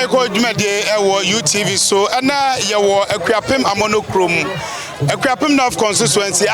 Ayekoo dwumade ewo UTV so na yewo Akuapem amonokrom Akuapem North constituency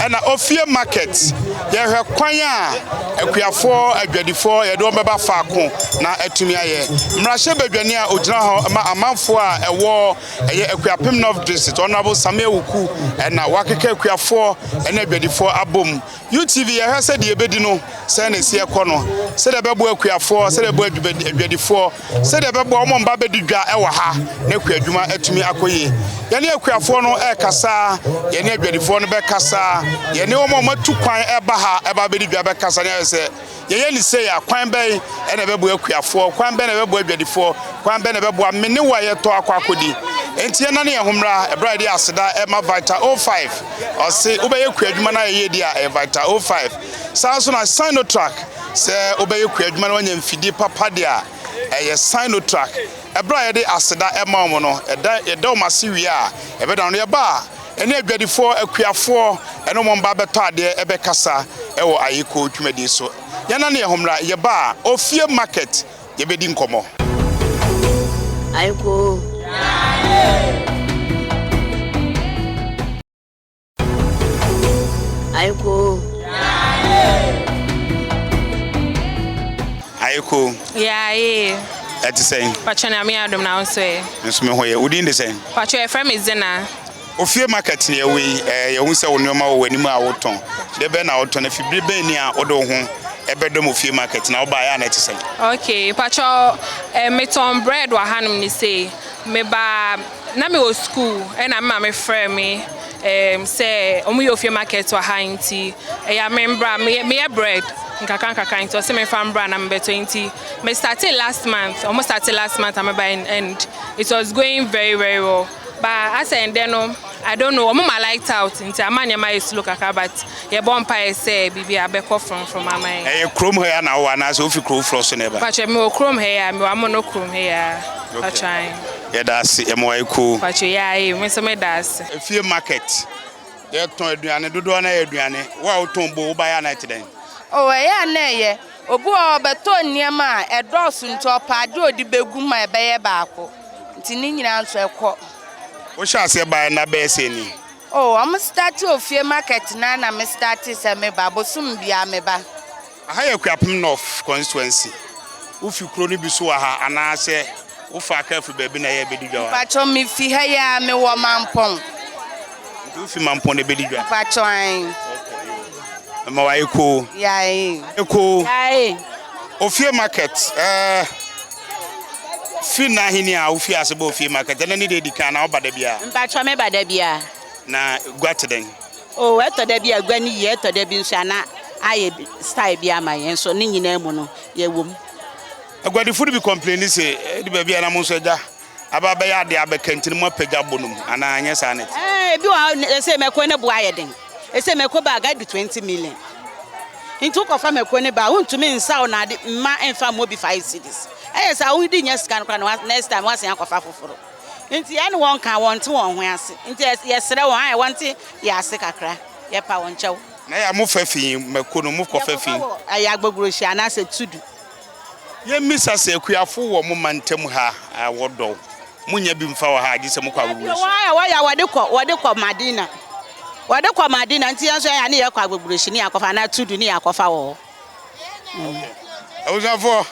na Ofie market ye hwe kwan a akuafo adwadifo ye do beba faako na atumi aye mrahye badwani a ogina ho ma amanfo a ewo ye Akuapem North district honorable Ayekoo na wakeka akuafo na adwadifo abom UTV ye hwe se de ebedi no se na sie kɔ no se de bebo akuafo se de bebo adwadifo se de bebo omo mba bedidwa ewa ha na kuadwuma atumi akoye yene akuafo no kasa yene adwadifo no be kasa yene omo matu kwan eba ha eba bedidwa be kasa na se yeye ni se ya kwan be na bebo akuafo kwan be na bebo adwadifo kwan be na bebo amene wa ye to akodi enti ye na ne homra ebra de aseda ema vital 05 o se obeye kuadwuma na ye di a vital 05 sanso na Sinotrack se obeye kuadwuma na wanya mfidi papa dia Sinotrack ebra ye de aseda ema omo no eda omase wi a ebeda no ye ba ene adwadifo akuafo ene omo mba beto ade ebe kasa ewo Ayekoo dwumadi so yana ne homra ye ba Ofie market ye bedi nkomo Ayekoo Ayekoo Ayekoo Eti say Pachana mi adom na so e nso me hoye udi ndi say Pacho e frame Zena Ofie market ne we ye hu se wonoma wo wani mu a woton de be na woton na fibri be ni a odo ho ebedom Ofie market na oba ya na eti say Okay Pacho meton bread wa hanum ni say me ba na me o school e na me frame me say omu yo Ofie market wa ha nti ya membra me bread nkaka into se me farm brand number 20 me started last month almost started last month I'm buying and it was going very well but as and then I don't know mama liked out into amanya my is look aka but ye bompa say bibi abeko from my mind chrome here na wa na so fi chrome frost never but me chrome here me amono chrome here trying yeah that's Ayekoo but yeah me so me das Ofie market ye ton aduane dodo na aduane wa oton bo ba ya na tiden Oh, yeah, nay, obu obeto niema edosu nto paade odi begu ma ebeye baako ntini nyina nso ekọ wo sha se ba na be se ni oh am start Ofie market na me start se me ba bosum bia me ba aha ye Akuapem North constituency wo fi kro ni bi so ha ana se wo fa ka fu ba bi na ye bedidwa pacho mi fi ha ya me wo mampon wo fi mampon na bedidwa pacho an Ayekoo Ayekoo Ofie market fi na hini a Ofie asebe Ofie market na ni de dika na obada bia mpacho me bada bia na gwateden oh eto da bia gwa ni ye eto da bi nso na aye style bia ma yen so ni nyina mu no ye wom agwadifo bi complain say di ba bia na mo so ja aba ba ya de abekantini mo pagya bonum ana anya sa net bi wa say meko ne bo aye den ese meko ba ga 20 million into ko fa meko ne ba wontumi nsa o na de ma enfa mo bi 5 cedis sa wo di nya sika no next time wasen akofa foforo nti ene won ka wonte won ho ase nti yesere won ai wonte ya ase kakra ye pa won chew na ya mo fa fi meko no mo ko fa fi aya agbaguro hia na se tudu ye misa se akuafo wo mo mantem ha wodo munya bi mfa wa ha agi se mo kwa agbaguro wa wode ko Madina wade kwa Madina nti yanso ya ne yakwa agbagburoshi ni akofa na tudu ni akofa wo awuzafo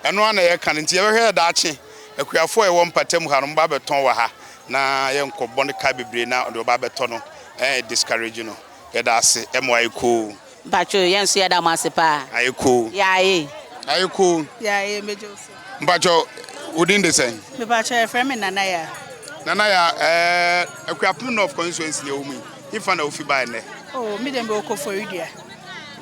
eno ana ye kan nti ye hwe da ache akuafo e wo mpatem ha no ba beton wa ha na ye nkobɔ ne ka bebre na de ba beton no discourage no ye da ase Ayekoo bacho yanso ya da masepa Ayekoo Ayekoo mejo so bacho udin de sen me bacho e frame nana ya Akuapem North constituency ye omi if na Ofie ba ne oh me dem be okofodua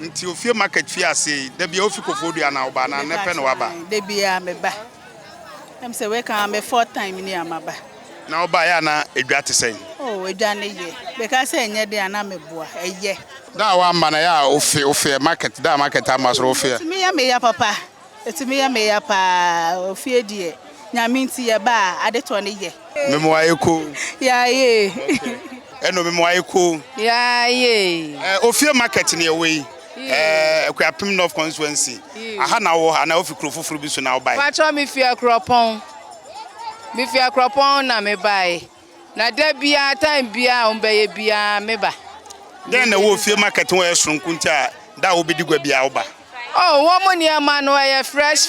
nti Ofie market fi ase da bia Ofie kofodua na oba na ne pe no waba da bia me ba em se we kan me 4 time ni amaba na oba ya na edwa te sen oh edwa ne ye because enye de ana me boa eye da wa ma na ya Ofie market da market amasro Ofie me ya papa etimi ya me ya pa Ofie die nyame nti ye ba adeto ne ye memo Ayekoo eno memo Ayekoo Ofie market ne we Akuapem North constituency aha na wo ana Ofie kro foforo bi so na wo bai pacho me fi akropon Me fi Akuapem na me buy. Na da bia time bia ombeye bia me ba. Den na wo Ofie market wo esronku nti a da wo bedi gwa bia wo ba. Oh, wo mo niema no fresh.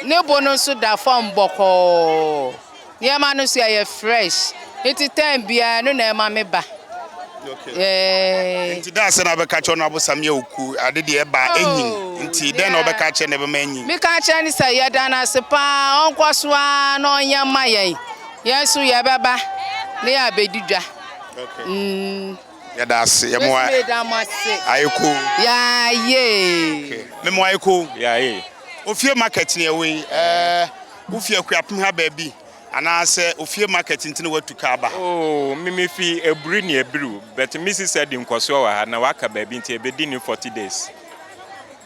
Ne bono so da form boko. Niema no so fresh. Iti time bia no na ema me ba. Okay. Nti da se na be ka che no abosam ya oku ade de e ba enyin. Nti den na be ka che ne be ma enyin. Me ka che ni say ya da na se pa onkwaso a no nya mayen. Yesu ye beba. Ne ya bedidwa. Okay. Ya da se ye mo Ayekoo. Ya ye. Okay. Me mo Ayekoo. Ya ye. Ofie market ne we Ofie Akuapem ha ba bi. Ana se Ofie market ntine watu ka ba. Oh, me fi ebru ni ebru, but Mrs said in kwaso wa na waka ba bi nti ebedi ni 40 days.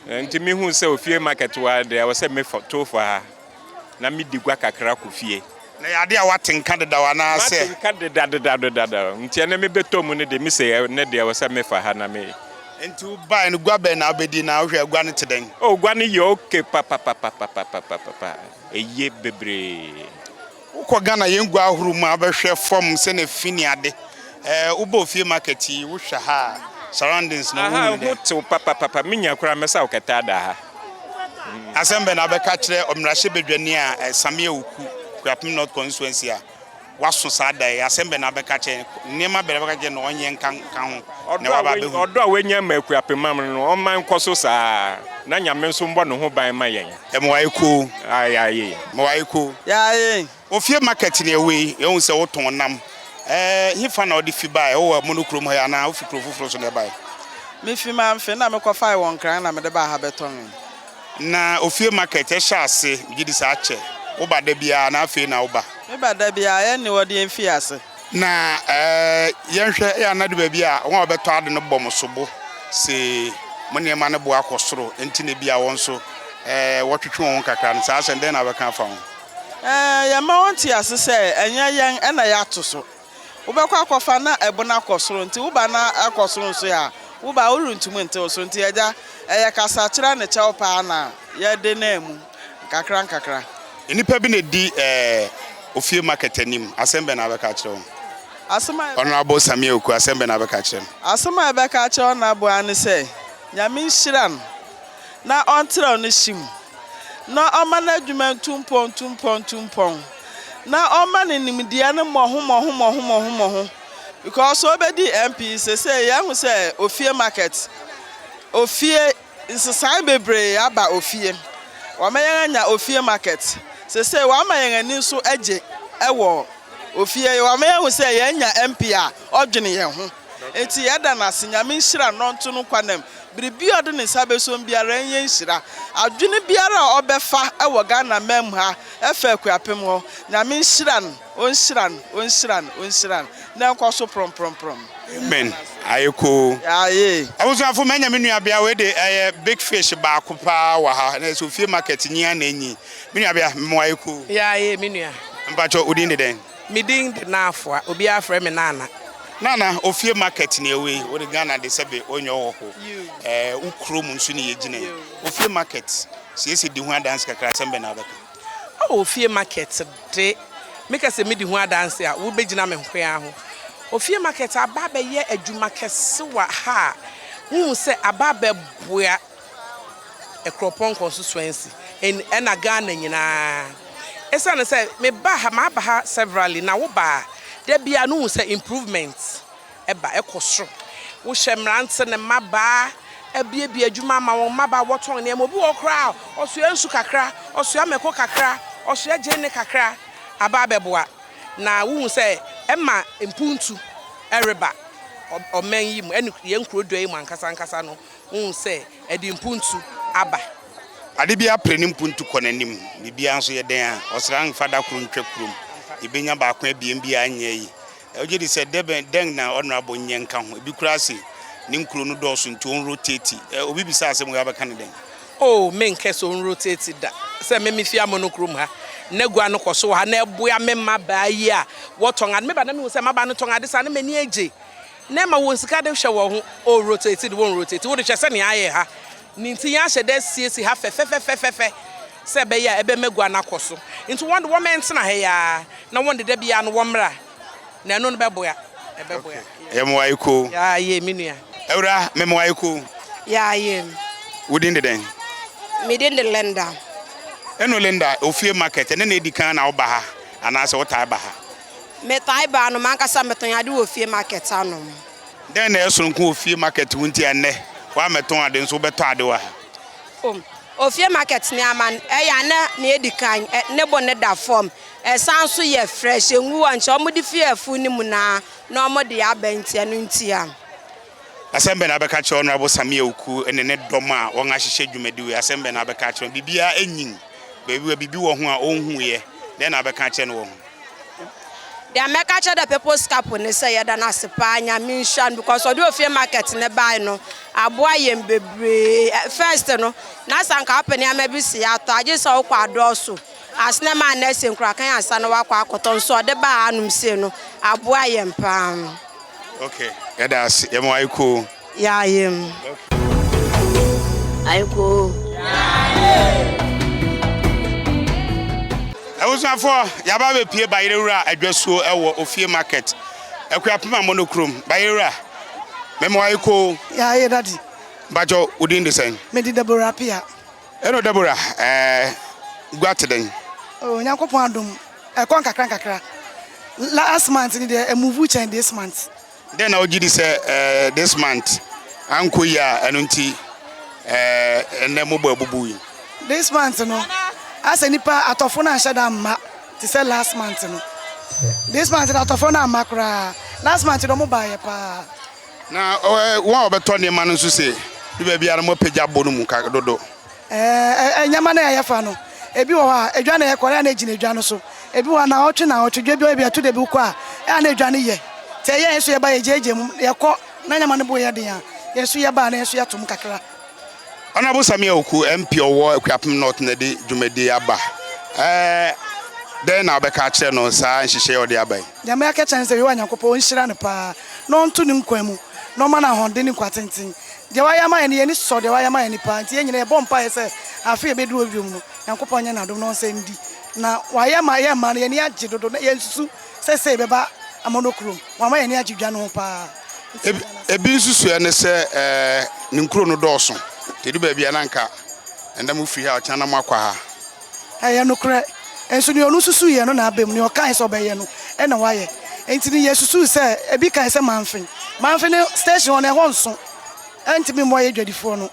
Nti me hu se Ofie market wa there was say me to for ha. Na me digwa kakra ku fie. Na yade a watenka deda wa na se. Watenka deda. Nti na me beto mu ne de me se ne de was say me fa ha na me. Nti u buy no gwa be na obedi na hwe gwa ne teden. Oh, gwa ne yo okay papa. Eye bebre. Uko Ghana yengwa ahuru mu abehwe form se na fini ade uba Ofie market yi wo hwa ha surroundings na wo ni de papa minya kura mesa okata da ha asembe na beka kire omrahye bedwani a Samia Oku Akuapem North constituency a waso sada asembe na beka kire niema bere beka kire no onye nkan ho ne wa ba be odo a wenya ma Akuapem am no o man koso saa na nyame nso mbo no ho ban ma yen mo Ayekoo aye mo Ayekoo ya Ofie market ne we ehun se wo ton nam hifa na odi fi bai wo monokrom ha na ofi krofoforo so ne bai me fi ma mfe na me kwa fai won kran na me de ba ha beton na Ofie market e sha ase gidi sa ache wo ba da bia na afi na wo ba me ba da bia ye ne wodi enfi ase na yenhwe ya na de ba bia won obeto ade no bom sobo se monema ne bo akosoro enti ne bia won so wotwetwe won kakra na sa ase den na be kan fa won ya ma wonti ase se enya yen na ya to so wo be kwa akofa na ebo na akosoro nti wo ba na akosoro so ya wo ba uruntum nti so nti eja eye kasa kira ne chew pa na ya de na emu kakra enipa bi ne di Ofie market anim asembe na be ka kire won asema Honorable Samia Oku asembe na be ka kire asema be ka kire na bo an se nyame nhyiran na ontra no shim na oma na adwuma tumpon na oma ne nimdia ne moho because obedi MP say ya hu say Ofie market Ofie insesai bebre aba Ofie wa mayanya Ofie market say wa mayan ani so age ewo Ofie wa mayan say yanya MP a odwene ye ho enti yada na senyame nhira no nto no kwanem biribi ode ne sabesom biara yen nhira adwene biara obefa ewo Ghana mem ha efa Akuapem ho nyame onhyiran na nkoso prom amen Ayekoo aye awusuafo manya menua bia we de big fish ba kopa wa ha na Ofie market nyia na enyi menua bia mo Ayekoo ya ye menua mpacho odin de den midin de na afo obi afre me nana Ofie market ne we wo de Ghana de sebe onyo wo ho ukrom nso ne yegine Ofie market siesi di hu dance kakra sembe na abeka Ofie market de make se me di hu dance a wo begina me hwea ho Ofie market ababa ye adwuma kese wa ha hu se ababa boa Akuapem constituency en na Ghana nyina esa ne se me ba ha severally na wo ba there be no say improvements eba ekosoro wo hwemrante ne maba ebie adwuma ma won maba woton ne mo bi wo kra osua nsu kakra osua meko kakra osua gene kakra aba beboa na wo say ema impuntu ereba omen yi mu ene ye nkrodo yi mu ankasa no wo say edi impuntu aba ade bia preni impuntu konanim bibia nso ye den a osran fada kru ntwa krum ibenya ba akwa biem bia anya yi oje di se den na Honorable nyenka ho ebi kurase ni nkuro no do so nti on rotate obi bisa asem ya beka ne den oh men keso on rotate da se me fi amonokrom ha negua no koso ha na eboya me maba yi a woton an me ba na me se maba no ton ade sa na mani eje na ma won sika de hwe wo ho o rotate de won rotate wo de chese ne aye ha ni nti ya hye de siesi ha fe se be ya ebe megua na koso into one woman na he ya na one de bia no womra na no be boya ebe boya Yemo Ayekoo ya ye minua Ewra memo Ayekoo Yeah, yeah. within the den Within the lender. eno lenda Ofie market ene na edikan na oba ha anase wota ba ha Me taiba no man kasa meton ade Ofie market anom. den na esonkun Ofie market wunti ene wa meton ade nso beto ade wa Ofie market ni aman ya na edikan ne bonne da form san so ye fresh enwu anche omudi fie afu ni mu na omudi ya benti anu ntia. Asembe na beka che honorable Samia Oku ene ne dom a won ahyehye dwumadi we asembe na beka che bibia enyin bibi wo ho a onhu ye den na beka che no wo The America che the people's cap ne say ya da na sepa nya minshan because odi Ofie market ne buy no aboa yem bebre first no na sanka apani amabisi ya to age so kwa doso asne ma na senkura kan ansa no wakwa akoto nso de ba anum se no aboa yem pam. Okay, that's Yemo Ayekoo. Yeah, yem. Ayekoo. I was for Yaba be pie by Ira adweso ewo Ofie market. Akuapem amonokrom by Ira. Memo Ayekoo. Yeah, daddy. Bajo within the same. Me di Deborah Pia. Eno Deborah gwateden. Oh, Nyankopon adom. Kon kakra. Last month ni dey move change this month. Then I will give this month. Uncle ya enunti and then mobile bubu. This month no. As nipa atofo na shada ma. Ti say last month no. This month atofo na makra. Last month do mo buy pa. Na one obeto ne ma no so say. Bi ba bia mo pagya bo no mu ka dodo. Nyama na ya fa no. Ebi wo ha edwa na ye kore na gina edwa no so. Ebi wo na otwe dwa bi ato de bi kwa. Na edwa ne ye. Te ye so ye ba ye jeje mu ye ko na nyama ne bo ye den a. Ye so ye ba na ye so ye tom kakra. Honorable Samia Oku MP owo Akuapem North na de dwumadi aba. Den na obeka kire no sa nhihye ode abai. Nyama ya kechen se we wa Nyankopon nhira ne pa. No nto ni nkwan mu. No ma na honde ni kwatenten. De wa ya ma ye ne ye ni so de wa ya ma ye ni pa. Nti ye nyina ye bompa ye se afi e bedu obiom no. Nyankopon nya na dom no nse ndi. Na wa ya ma ye ma ye ni age dodo na ye nsusu se beba amonokrom. Wa ma ye ni age dwa no pa. Ebi nsusu ene se ni nkuro no dɔɔso. Tedu ba bia na nka enda mu fi ha ochana mu akwa ha. Aye no kre. Enso ni onu susu ye no na abem ni o kan so be ye no. E na wa ye. Enti ni ye susu se ebi kan se manfin. Manfin station on e ho nso. Enti mi mo ye dwadifo no.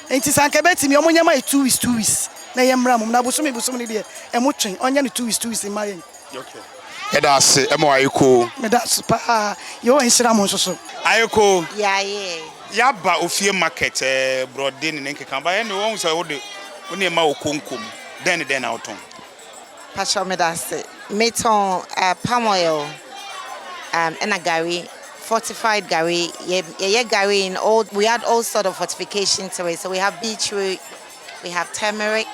Enti sanka beti mi omunya ma 2 weeks. Na ye mra mum na bosom ni de e mo twen. Onya ni 2 weeks ma ye. Okay. That's Emo Ayekoo. Me that's pa yo enhira mo so. Ayekoo. Yeah. Yaba Ofie market brode ni nkeka ba ye ne won so wode woni ma okonkom den na oton. Pastor Medase, meton palm oil, and a gari, fortified gari. Yeah, gari in all. We had all sort of fortification to it. So we have beetroot, we have turmeric,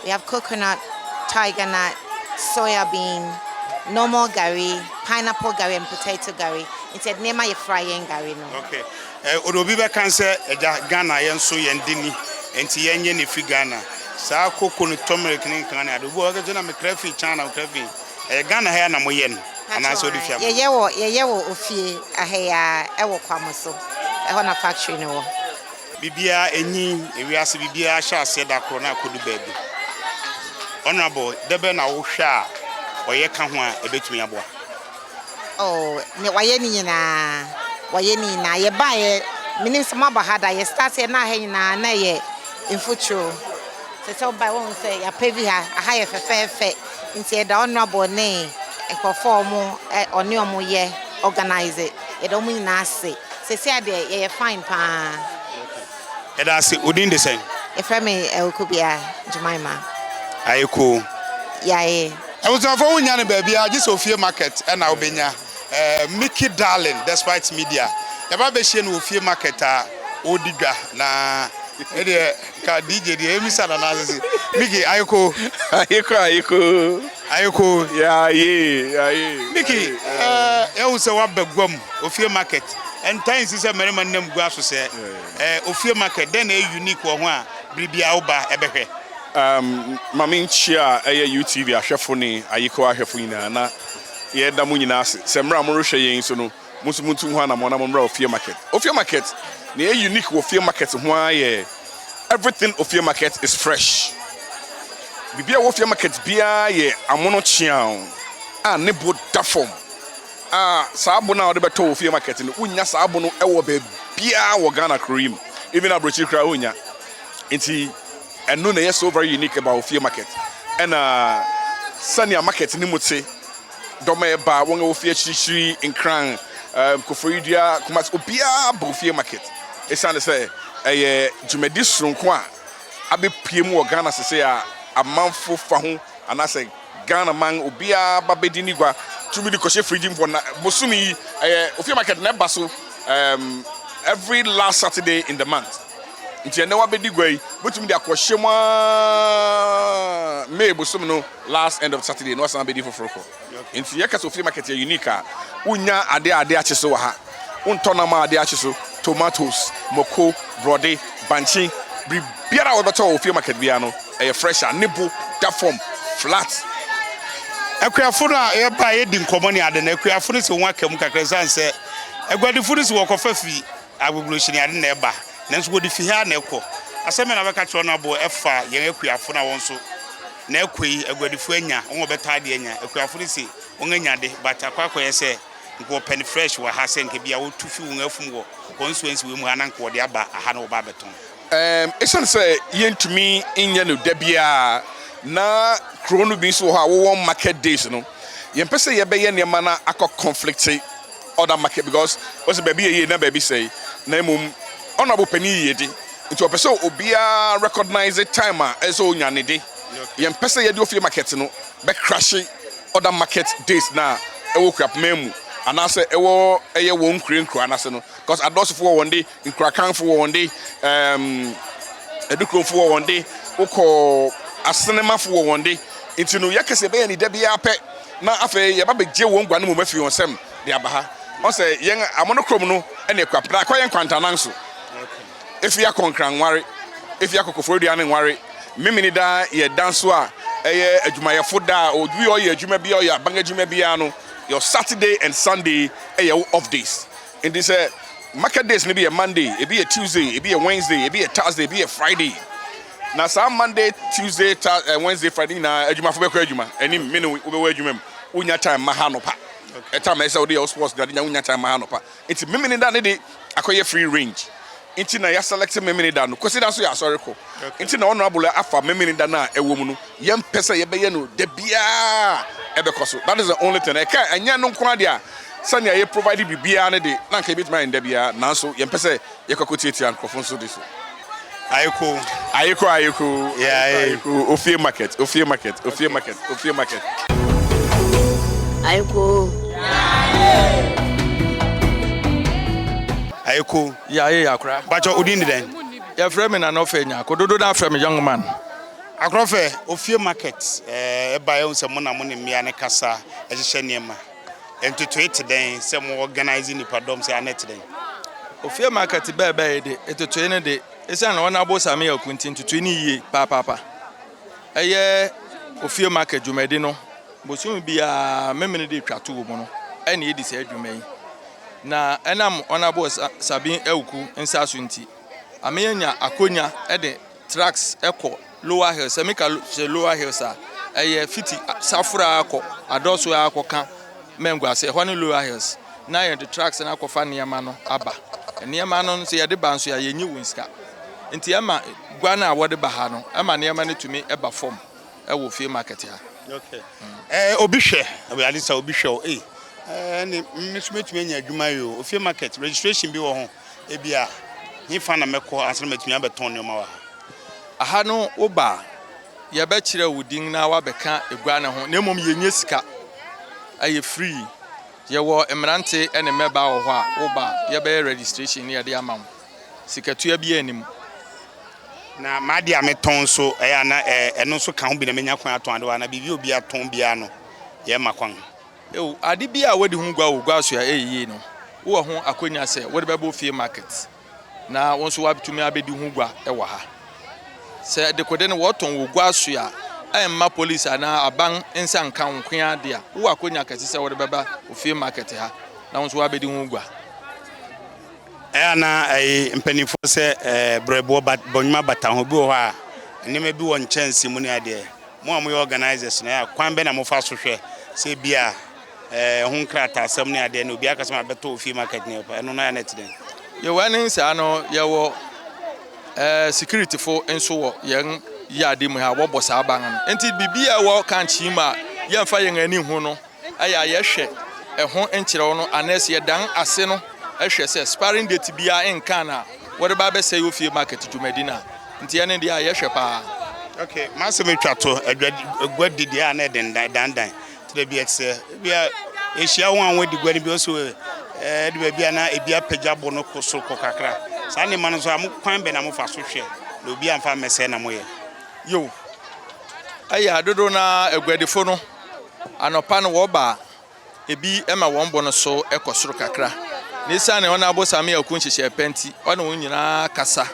we have coconut, tiger nut, soya bean, normal gari, pineapple gari, and potato gari. Instead, name my frying gari no. Okay. Odobi be kan se eja Ghana yen so yen dini enti yenye ne fi Ghana. Sa coconut turmeric ni kan na do bo ga jena me krafi chana krafi. Ghana ha na mo yen. Ana so di fiam. Ye wo Ofie ahia e wo kwamoso. E ho na factory ne wo. Bibia enyi ewiase bibia sha ase da kro na kodu baabi. Honorable debe na wo hwa a oye ka ho a ebetumi aboa. Oh, ne waye ni nyina. Waye ni na ye bae minim sama bahada ye start ye na ha nyina na ye infutro. Se buy won say ya pevi ha aha ye fefefe nti e da honorable ne ekofo mo oni omo ye organize it. E do mo nyina ase. Se ade ye fine pa. E da ase odin de sen. E fra me Okubia Jemima. Ayekoo. Yeah. I was for unya ne baabi a just Ofie market e na obenya. Mickey Darling, despite media. Yaba be hie no Ofie market a odigwa na e de ka DJ de emisa na nazi. Mickey Ayekoo. Ayekoo. Yeah. Mickey, e wo se wa bagwam Ofie market. And times is a merman name gwa so say Ofie market then e unique wo ho a bribia oba ebehwe. Mami chia UTV ahwefo ni Ayekoo ahwefo nyina na ye da mu nyina ase semra mo rehwe yen so no musumuntu ho na mo na mo mra Ofie market. Ofie market na unique Ofie market ho aye everything Ofie market is fresh. Bibia Ofie market bia ye amono chiao nebo da form. Saabo na ode beto Ofie market no unya saabo no ewo be bia wo Ghana cream even abrochi kra unya. Nti and no is so very unique about Ofie market. And Sanya market ni mutse dome ba wonga Ofie chichiri in Kran Koforidia kumas obia Ofie market. Esane say jumedi sonko a abe piem wo Ghana se say a manfo fa ho anase Ghana man obia ba bedini gwa tumi di koshe freedom for bosumi Ofie market na ba so every last Saturday in the month. Nti na wa bedi gwai botumi di akohwema May bosum no last end of Saturday no san bedi foforo. Nti ye kasa Ofie market unique a unya ade acheso wa ha untona ma ade acheso tomatoes moko brode banchi biara we beto Ofie market bia no fresh nebo da form flat. Akuafo no a ye ba ye di nkomo ni ade na akuafo no se won akam kakra san se agwadifo no se wokofa fi agbogloshini ade na eba nanso wodi fi ha na ekọ aseme na beka tro na bo efa yen akuafo na won so na ekoi agwadifo anya won beta de anya akuafo ni se won anya de but akwakoye se nko pen fresh wa ha se nke bia wo tufi won afum wo constituency we mu ha na nko de aba ha na wo ba beton esan say yentumi nya no da bia na krono bi so ha wo market days no yempese ye be ye ne ma na akọ conflict other market because what's the baby ye na baby say na mum honorable penny yedi nti opese obia recognize the time eso onyane de yempese ye de Ofie market no be crash other market days na ewo Akuapem mu anase ewo eye wo nkrenkro anase no because adosofo one day nkrakanfo one day edukrofo one day ukọ asenemafo one day nti no yakese be ye ni da bia pe na afa ye ba beje wo ngwa no mo mafi onsem de abaha on say yen amonokrom no ene Akuapem akoyen kwantanan so if you are concranware if you are Koforidia ne nware memini da ye danso a eye adwumayefo da odwi o ye adwuma bia o ya banga adwuma bia no your Saturday and Sunday eye off days in this market days ne be a Monday e be a Tuesday e be a Wednesday e be a Thursday e be a Friday na some Monday Tuesday Wednesday Friday na adwumafo be kwa adwuma eni mene we be adwuma unya time mahanopa time say we sports da unya time mahanopa enti memini da ne de akoye free range inti na ya select memini da no kwesi da so ya sorry ko inti na honorable afa memini da na ewo mu no yem pese ye be ye no da bia ebekoso that is the only thing e ka anya no nkwa dia sanya ye provide bibia ne de na nka bit mind da bia na so yem pese ye kokotietia nkofo so this Ayekoo yeah Ayekoo Ofie market Ayekoo yeah akra bacho odin den ya frame na no fenya kododo na frame young man akrofe Ofie market e ba ye nsem na mo ne mmia ne kasa e hye niema entutuete den se mo organize ni padom se anet den Ofie market bebe de etutuye ne de esa na wona abosa me yakunti ntutuye ni yie papa eye Ofie market jumedi no bosum bia memene de twato wo mu no ene yedi se adwumai na enam honorable Sabin Ewuku nsaso nti amenya akonya de tracks eko lower hills emeka lower hills eye fiti safura akọ adoso akọ ka mengwase ho ne lower hills na ye the tracks na akọfa niema no aba niema no se ye de banso ya yenyi wonska nti ema gwa na awode ba ha no ema niema ne tumi eba form ewo Ofie market ha okay obihwe alisa obihwe ni mesumeti nya adwuma yo Ofie market registration bi wo ho ebia hifa na mekọ asem metumi abeton ne ma wa aha no oba ye be kire wudin na wa beka egwa ne ho na emom yenye sika aye free ye wo emrante ene meba wo ho a oba ye be registration ne ye de amam sika tua bi anim na ma dia meton so eya na eno so kan ho bi na menya kwan aton ade wa na bibi obi aton bia no ye makwan ade bia wodi hu gwa wo gwa so ya eyiye no wo ho akonya se wodi bebo Ofie market na won so wabtumi abedi hu gwa e wa ha se de kode ne woton wo guaso a emma police ana aban nsa nka nkoa de a wo akonya kase se wo de beba Ofie market ha na won so wa bedi hu gua ana mpanifo se brebo bonma bata ho bi wo ha neme bi won chance mu ne ade mo am organizers na kwan be na mo fa so hwe se bia hun krata asem ne ade na obi akasem abeto Ofie market ne pa eno na net den ye wani nsa no ye wo security fo enso wo yen yade mu ha wo bosa aban no enti bibia wo kan chima ye mfa yen ani hu no aya ye hwe ho enkyere no anes ye dan ase no ehwe se sparring date bia enka na wo de ba be say Ofie market dwumadina nti ye ne dia ye hwe pa okay maso me twato agwadi dia na den dan to be exe bia ehia won anwo di gwani bi oso de bia na ebia pagabo no koso kokakra sa ne man so am kwan be na mo fa so hwe na obi amfa mese na mo ye yo aya dodo na agwadifo no anopa no wo ba ebi ema won bo no so ekosoro kakra ni sa ne ona abosame yakun hihye penti ona won nyina kasa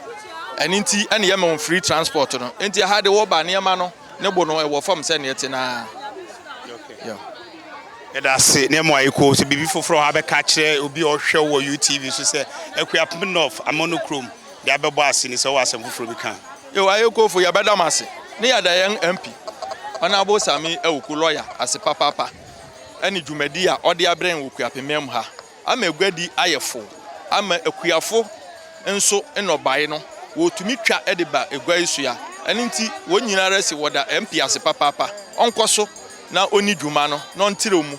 aninti ane yema on free transport no enti ha de wo ba ne yema no ne bo no e wo fam se ne yete na yo edase ne mo Ayekoo se bibi foforo ha be ka kire obi ohwe wo UTV so se Akuapem of Amonokrom de abebo ase ni se wo asem foforo bi kan yo Ayekoo fo ya bedamase ne ya da yen MP ona abosame ewuku lawyer ase papa ani dwumadi a ode abren Akuapem ha ama egwadi ayefo ama akuafo enso enobae no wo tumi twa ediba egwai so ya aninti wo nyina resi woda MP ase papa onkoso na oni dwuma no no ntire mu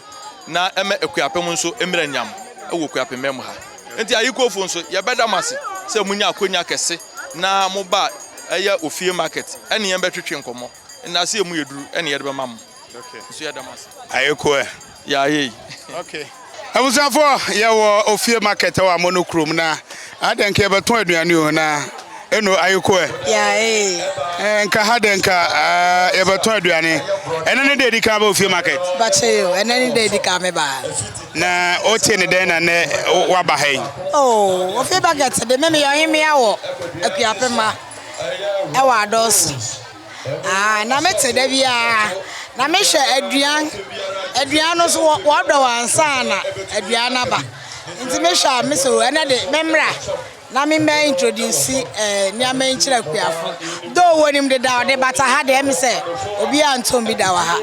na eme Akuapem nso emranyam ewo Akuapem ha enti Ayekoo fo nso ye bedamase se munya akonya kese na mo ba eye Ofie market ene ye betwetwe nkomo na se emu yeduru ene ye de bema mo okay so ye damase Ayekoo ya ye okay abusafo ye wo Ofie market wa Amonokrom na adenke beton aduane o na eno Ayekoo ya nka hadenka ye beton aduane ene ne de dika ba Ofie market bacheyo ene ne de dika me ba na o tie ne den na ne wa ba hai Ofie market de me yo hime awo Akuapem e wa dos na mete da bia na me hwe aduan no so wo do wansa na aduan na ba nti me hwe me so ene de memra na me me introduce ni am enchira Akuafo do wonim de da de bata ha de me se obi antom bi da wa ha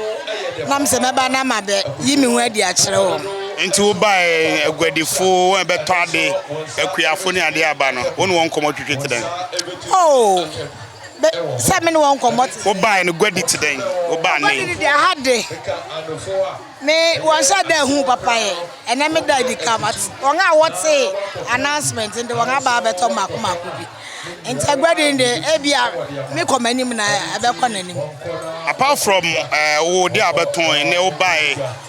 na me se me ba na ma be yimi hu adi a kire wo nti wo ba agwadifo won be to ade Akuafo ni ade aba no won won komo twetwe den be se me no won komo wo ba no gwadi teden wo ba ne de ha de me won sha da hu papa ye ene me da di kamat won a wote announcement ndi won aba beto makomako bi enti agwadi ndi ebia me komanim na abekọ nanim apart from wo de abeton ne wo ba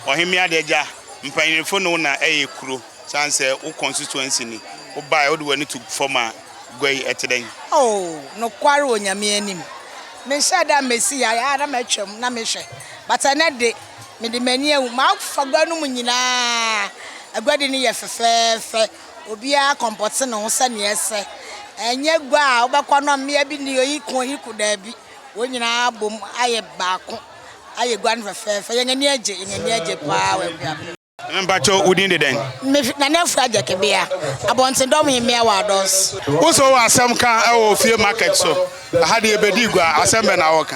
ohimia de ja mpanyinfo no na kuro sanse wo constituency ni wo ba wo de wani to former gwai eteden no kware onyame anim me shada mesi ya na matwam na me hwe but na de me de mani ewu ma faganu mu nyina agwadi ni ye fefefe obi a comporte no ho sane ese enye gwa obekọ no me bi ni oyiku hiku da bi wonyina bom aye baako aye gwa no fefefe yengani aje pa we bia Mbacho udin de den me na nefu ajake bia abontendom himia wa dos wo so asem kan e Ofie market so ha de ebedi gwa asem be na woka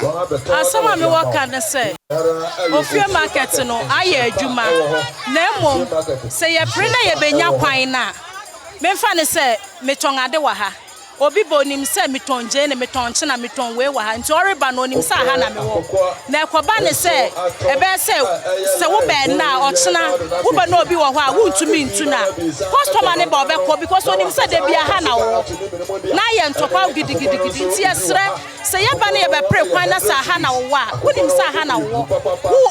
asem a me woka ne se Ofie market no aye adwuma na emom se ye pre na ye benya kwan na me mfa ne se meton ade wa ha obi bonim se meton je ne meton che na meton we wa ha nti oreba no onim se ha na me wo na ekoba ne se ebe se wo be na ochena wo be na obi wo ho a wo ntumi ntu na customer ne ba obekọ because onim se de bia ha na wo na ye ntokwa gidigidi ti esre se ye ba na ye be pre kwan na sa ha na wo a wonim se ha na wo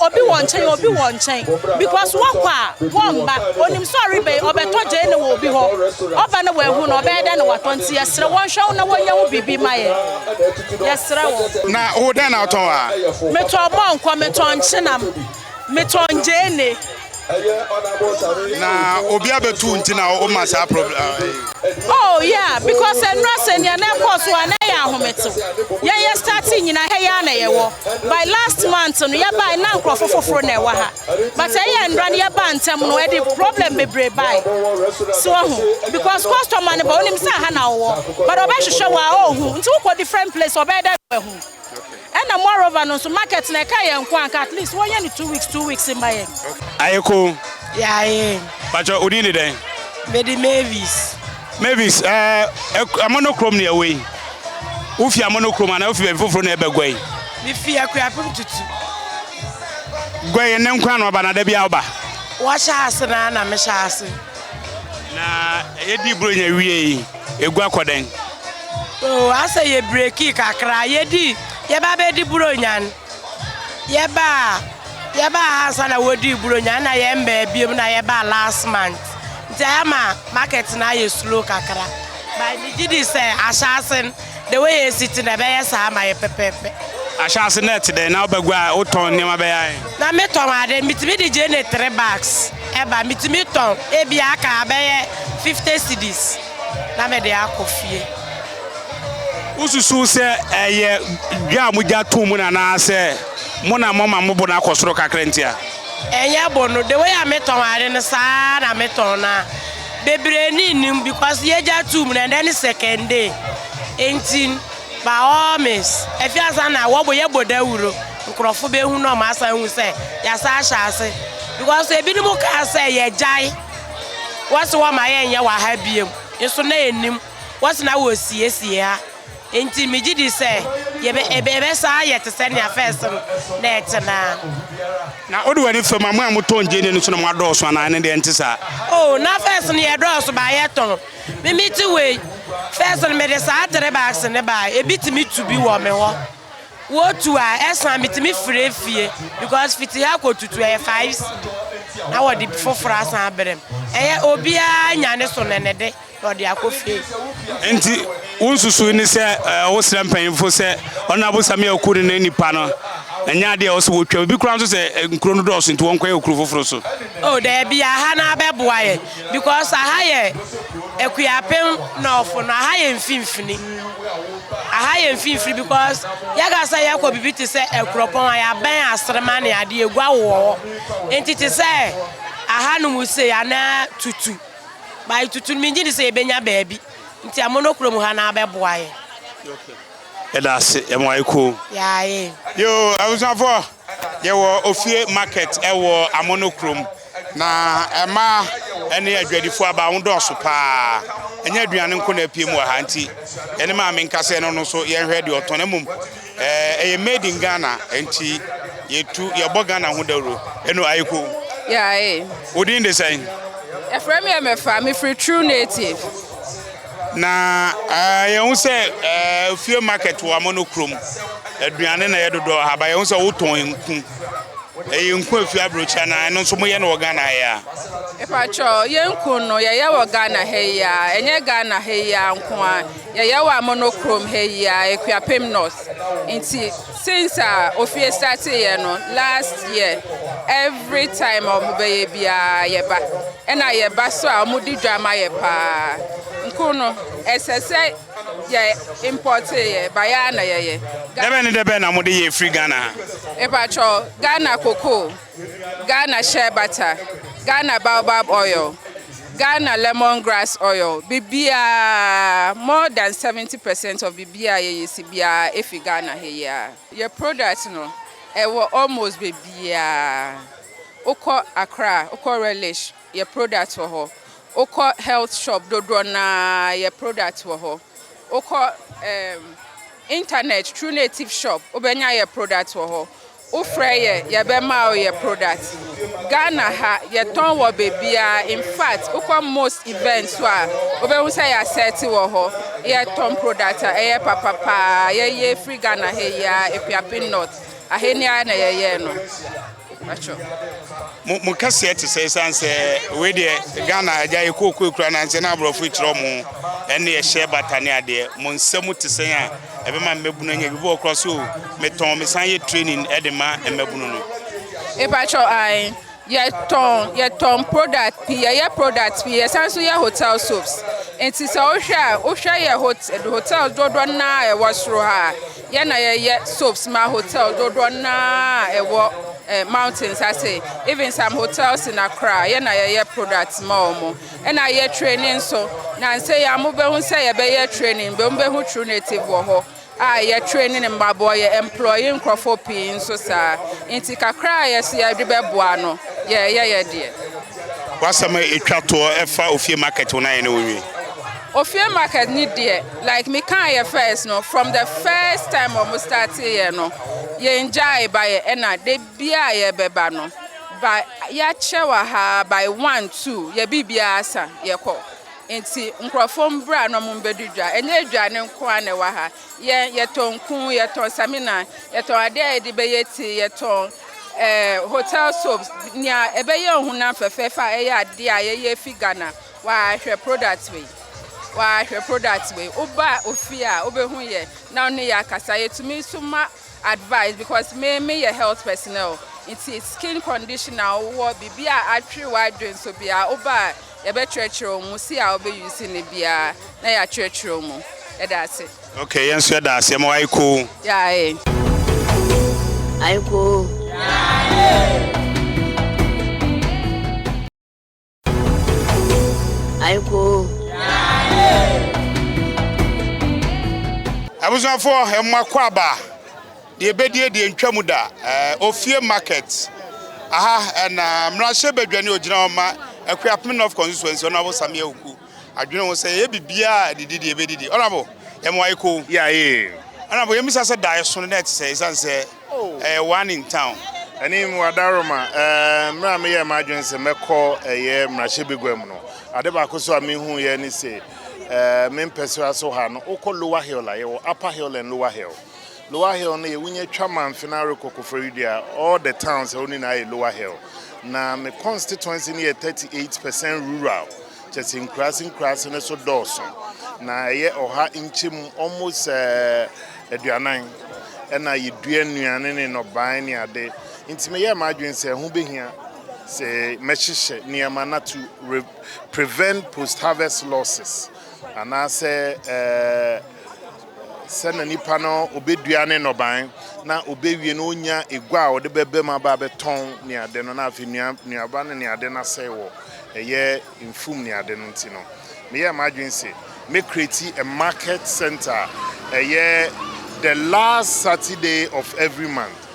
obi won chen because wo kwa wo mba onim se orebe obeto je ne wo obi ho oba na we hu no obe de ne wato nti esre won hwa na won yawo bibi maye yesre wo na wo den na oton a meto bon kwa meto nchenam meto njene na obi abetu nti na o ma sa problem Oh yeah, because and ya na course wa na ya ahometo. Ya starting nyina he ya na ye wo. By last month no ya buy na nkrofo foforo na e wa ha. But ya ndra na ya ba ntem no e the problem bebre buy. So because customer ne ba onim say ha na wo. But oba hwehwe wa ohu. Nti wo ko different place oba da hu. And moreover no so market na ka ye nko anka at least 1 year 2 weeks in my. Ayekoo. Yeah. But you odini den. Medi Mavis. Mavis amonochrome ne away. Ofie amonochrome na ofie foforo na ebegwai. Mi fi Akuapem tutu. Gwai ne nkwa no ba na da bia oba. Wa sha ase na me sha ase. Na yedi bro nya wie egu akoden. Oh, ase ye breaki kakra yedi. Ye ba be di bro nyan. Ye ba asa na wodi bro nyan na ye mba biem na ye ba last month. Jama market na ye slow kakra. By the GD say assassin the way you sit in the be sa ma ye pepepe. Assassin net dey na obegwa uton ne ma be yan. Na me ton ade mitimi di je ne 3 bags. Eba mitimi ton e bia ka be 50 cedis. Na me de akofie. Ususu se eye gwa muja to mu na na se mo na mama mo bo na akosoro kakra ntia. Enya bono the way I met on ade sa na me ton na bebre ni nim because ye ja tum na then second day 18 by all means if you are na wo bo ye boda wuro nkrofo be hu no ma san hu se ya sa ahase because e bi ni mo ka se ye jai what's what my enya wa ha biem eso na enim what's na wo sie ha enti me gidi se ye be sa ye te se na first na etena na odu wani fema mo amoton je ne so na mo adoso ana ne de ntisa. Oh na first ne ye doso ba ye ton me miti we first me de sa 3 bags ne ba e bitimi to bi wo me ho wo tu a esan bitimi free fie because fiti ha ko tutu e 5 na wo di foforo asan abrem e obi a nya ne so ne de o di akofie Enti unsusu ni se wo sra mpanyimfo se ona abosame akuri na nipa no enya de o se wo twa bi kura nso se nkuro no doso nti won kwa akuru foforo so. Oh there be aha na abeboa ye because aha ye Akuapem na ofo na aha ye mfimfini because yaga say yakọ bibiti se ekropon ya ben asrema na ade egwa wo enti ti se aha no mu se ya na tutu by tutu mi ngi se ebenya baabi nti amonochrome ha na abeboa ye. That's Ayekoo. Yeah. Yo, abusafo ye wo Ofie market e wo amonochrome na ema ene adwadifo aba wo doso pa enya aduane nko na piem wa ha nti ene ma me nkase no so ye hwe de otone mum ye made in Ghana nti ye bo Ghana ho dawro eno Ayekoo. Yeah. Odin de sign E frame me mefa me free true native. Na ye hu se Ofie market wo amonochrome aduane na ye dodo ha ba ye hu se wo ton nku nku afi abrocha na no so mo ye no Ghana ya Epacho ye nku no ye wo Ghana he ya enye Ghana he ya nku a ye wo amonochrome he ya Akuapem North nti since Ofie started ye no last year every time omobe bia ye ba na ye ba so a omudi drama ye pa nku no esese ye import ye ba ya na ye debe na mo de ye free Ghana Epacho Ghana cocoa, Ghana shea butter, Ghana baobab oil, Ghana lemongrass oil. Bibia more than 70% of bibia ye sibia if Ghana here. Your product no, will almost bibia. Oko Accra, Oko Relish, your product for her. Oko Health Shop, Dodona, your product for her. Oko Internet True Native Shop, Obenya your product for her. Ofie ye be ma your product. Ghana ha ye ton wo bebia. In fact, ukwa most events wa obe hu say ya set wo ho ye ton product e papa ye free Ghana he ya Akuapem North aheni na ye no acho mo kase te say sanse we de Ghana Ayekoo kura na nse na abrofo chiro mo ene ye share batane ade mo nsemu te sen a ebe ma mebunu nya bibo cross o meton me san ye training edema emebunu no Epacho ai yɛtɔn product pii yɛyɛ product pii yɛsan so yɛ hotel soaps nti sɛ wohwɛ yɛ hotel dodoɔ naa ɛwɔ soro ha yɛna yɛyɛ soaps ma hotel dodoɔ naa ɛwɔ mountains ase even some hotels in Accra yɛna yɛyɛ product ma ɔmo ɛna yɛ training so na nsɛ yɛ amobɛhu sɛ yɛbɛyɛ training bɛhu true native wɔ hɔ yɛ training mmaboɔ yɛ employee nkrɔfo pii nso saa nti kakra yɛso yɛde bɛboa no yɛ deɛ wasama etwa toɔ ɛfa Ofie market na yɛ no wie Ofie market ni deɛ like me kan yɛ first no from the first time ɔmo start yɛ no yɛ enjoy by ɛna de bia yɛ bɛba no by yɛakyɛ wɔ ha by 1 2 yɛ bibia asa yɛkɔ nti nkrɔfo mbra no mo mbɛdu dwa ɛnyɛ dwa ne nko a ne wɔ ha yɛtɔn ku yɛtɔn samina yɛtɔn ade a yɛde bɛyɛ ti yɛtɔn hotel soaps nia ɛbɛyɛ ohuna fɛfɛɛfa ɛyɛ ade a yɛyɛ fi Ghana wahwɛ product way oba Ofie a obehu yɛ na ne yɛ akasa yɛtumi so ma advice because me yɛ health personnel nti skin conditioner wɔ bibi a atwe wadwen so bia oba yɛbɛkyerɛkyerɛ mu si a wobɛyusi ne bia na yɛakyerɛkyerɛ mu ɛda ase okay yɛnso ɛda ase ma Ayekoo Ayekoo abusuafo Akuapem de bedie de ntwamu da Ofie market aha na mrahye badwane ogina ma Akuapem of constituency ona bo same Ayekoo adwene wo say e bibia didi de bedidi onabo ma Ayekoo onabo yemisa se dai so net say say one in town ani mu adaroma mra me ye ma adwene se mekọ eye mrahye begwam no ade ba ko so amehu ye ni say me mpese aso ha no ukọ lower hill la ye upper hill and lower hill no ye wunye twaman finaro kokoforidia all the towns only na lower hill na me constituency near 38% rural just in crossing so doso na ye oha inchim almost aduanan na yedua nuane ne no ban ne ade intime ye ma adwen se hu behia se mehihye niama na to prevent post harvest losses and I say send nipa no obeduane no ban na obewie no nya egwa o de bebe ma ba beton ne ade no na afi nuaba ne ade na say wo eye infum ne ade no ntino me ye ma adwen say me create a market center the last Saturday of every month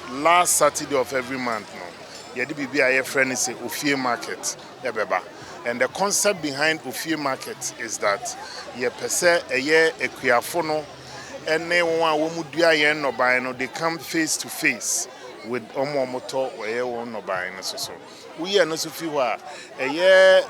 no ye de bibia ye friend say Ofie market ye beba. And the concept behind Ofie market is that ye pese eye Akuapem no ene won wo mudua ye no ban no they come face to face with omomoto eye won no ban no so we ye no so fi ho a eye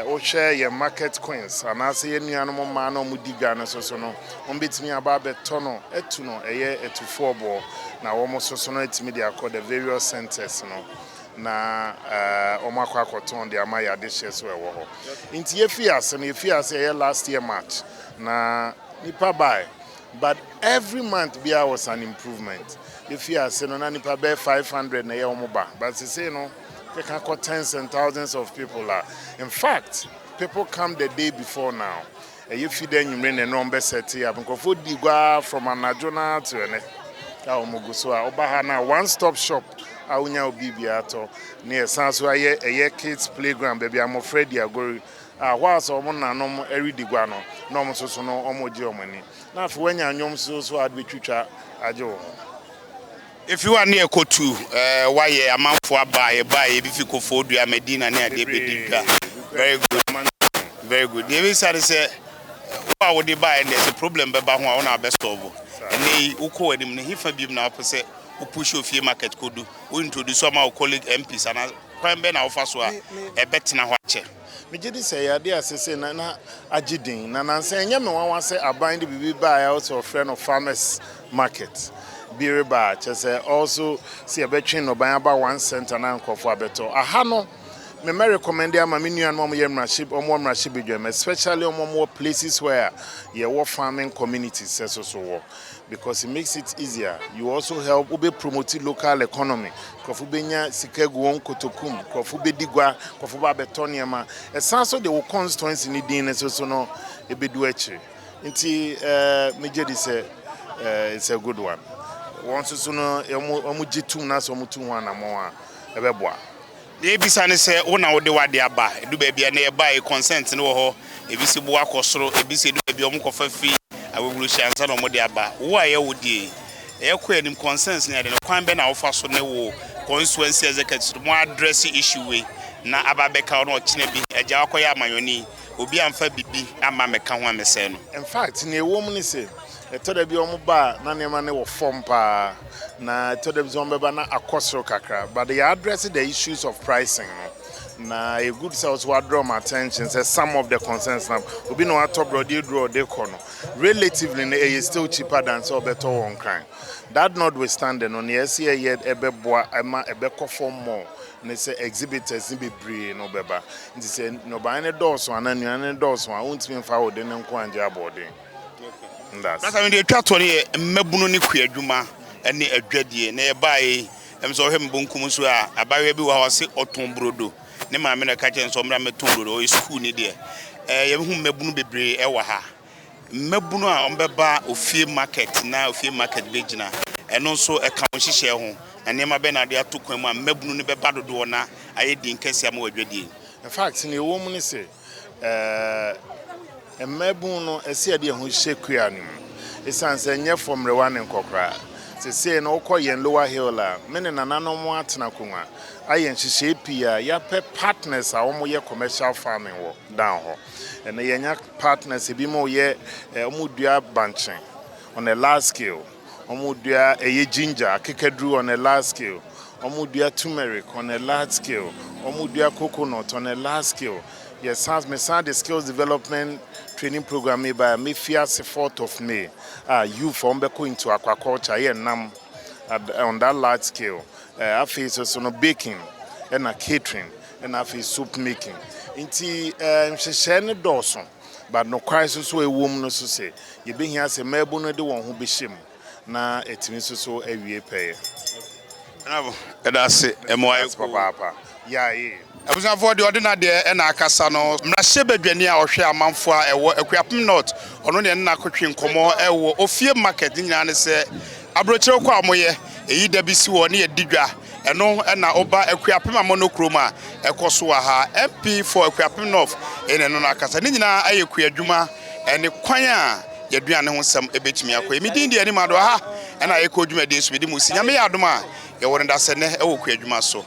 o share ye market queens and as ye nuanom ma no mudiga no so no on betimi aba beto no etu no eye etufo bo na wo mo so no etimi dia call the various centers no na omakwa koton de ama yade hye so ewo ho nti ye last year March na nipa buy but every month bia was an improvement no na nipa buy 500 na ye omoba but say no they can call tens and thousands of people in fact people come the day before now you feed them you no number set up nkofo digwa from anajona to ene ka omogu so oba na one stop shop awunya obibia to near sanso aye kids playground baby am afraid dia go whilst omo nanom eridigwa no no omo so no omo je omani na afi wanya anyom so ade betwitwa aje wo if you are near Kotu why amanfo abaye bi fi kofo dua medina ne ade bedidwa very good dey say why would they buy and there's a problem beba ho a na be solve and uko enim ne hifa bim na opese push Ofie market kodu we introduce some our colleague MPs and kwan be na ofa so a e betina ho ache me gidi say ya dey asese na agidin na nanse enya me wan say aban de bibi buy out of friend of farmers market Biriba say also see a between no ban about 1 cent and nkofo abeto aha no me recommend am me nuan mom ye mraship bidwam, especially on more places where you work farming communities so because it makes it easier. You also help ube promote local economy. Kofu benya sikegu won kotokum, kofu be digwa, kofu ba betoniama. E sanso de wo constituency ni din so no e be du echi. Nti me je say it's a good one. Once so no omu jitum na so mutum wan amo a e be boa. The ebisa ne se wona wo de wade aba edu ba bia na e ba e consent ne wo ho ebisi bo akosoro ebisi edu ba bia omu kofa fi awuguru shanza no mo de aba wo aye wo die e ko anim consent ne de no kwan be na wo fa so ne wo constituency executive mo address issue we na aba be ka no chine bi eja akoya amayoni obi amfa bibi ama meka ho amese no. In fact ne wo mu ne se etoda bi omu ba na nema ne wo form pa na etoda bi zombe ba na akosoro kakra, but they address the issues of pricing na a good sales will draw my attention say some of the concerns now obi no atop brody draw de kono relatively is still cheaper than so better one crime. That notwithstanding on yes here yet ebe boa ema ebe for more ne say exhibitors be bree no beba nti say no ba ne doors one anuane doors one won't me fa wo de nko anje abode. That's I mean the twato ne mmabunu ne kuadwuma ene adwadie na e bae em so hwem bonkum so a abawe bi wa wase oton brodo ne maame na ka chen so mra meton brodo o school ni de ye hu mmabunu bebre e wa ha mmabunu a ombeba Ofie market na Ofie market begina eno so e ka wo hihye ho na ne ma be na de atokwan mu a mmabunu ne beba dodo na aye din kase am wadwadie. In fact ne wo mu ne say mmabunu no ese de ho hye anim esanse nye from rewane nkokra se say no ko yen lower hill la mene nananom atena konwa ayen hihye pia ya pe partners a wo ye commercial farming wo down ho and yenya partners bi mo ye omudua banchen on a large scale, omudua ginger kekadru on a large scale, omudua turmeric on a large scale, omudua coconut on a large scale. Yes, me the skills development training program by Mefia 4th of May. You from Beko into aquaculture here nam on that large scale. I face also no baking and a catering and I face soup making. Inti she Dawson, but no crisis so a woman no so say. You been here say mebo no de one who be shim. Na it means so a we pay. Bravo. That's it. Ayekoo papa. Yeah. Abusan for the ordinary there na akasa no mrahye badwani a ohwe amanfo a ewo Akuapem North ono ne na akotwe nkomo ewo Ofie market nyina ne se abrokire kwa amoye eyi da bisi wo ne yedidwa eno na oba Akuapem amonokrom a ekoso ha MP for Akuapem North ene no na akasa ne nyina Ayekoo adwuma ene kwan a yeduane ho sam ebetimi akwa emidin de ani mado ha na Ayekoo adwuma de so bidi musi nyame ya adoma ye wonda se ne ewo Akuapem adwuma so.